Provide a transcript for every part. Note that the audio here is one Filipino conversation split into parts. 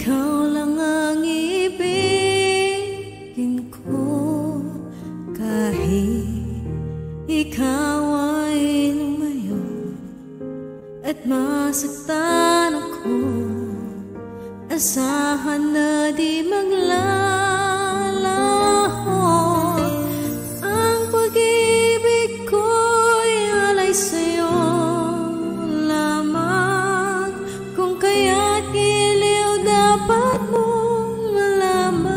Ikaw lang ang ibigin ko, kahit ikaw ay lumayo at masaktan ako. Asahan na di maglalaho. Ang pag-ibig ko'y alay sa'yo lamang, kung kaya't giliw dapat mong malaman.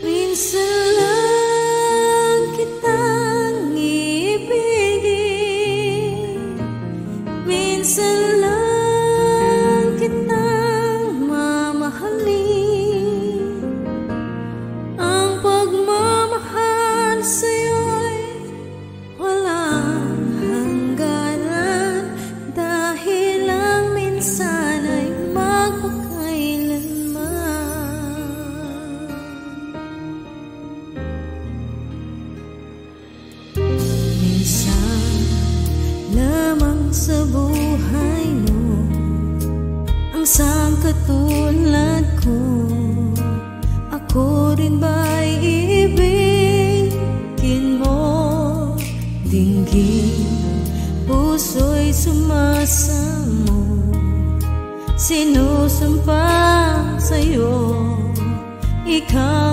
Minsan lang kitang ibigin, minsan lang kitang mamahalin. Ang pagmamahal sa'yo'y walang hangganan, dahil lang minsan ay magpakailanman. Minsan lamang sa buhay mo ang sangkatulad ko. Ako rin ba'y ibigin mo? Dinggin, puso'y sumasamo, sinusumpa sa'yo. Ikaw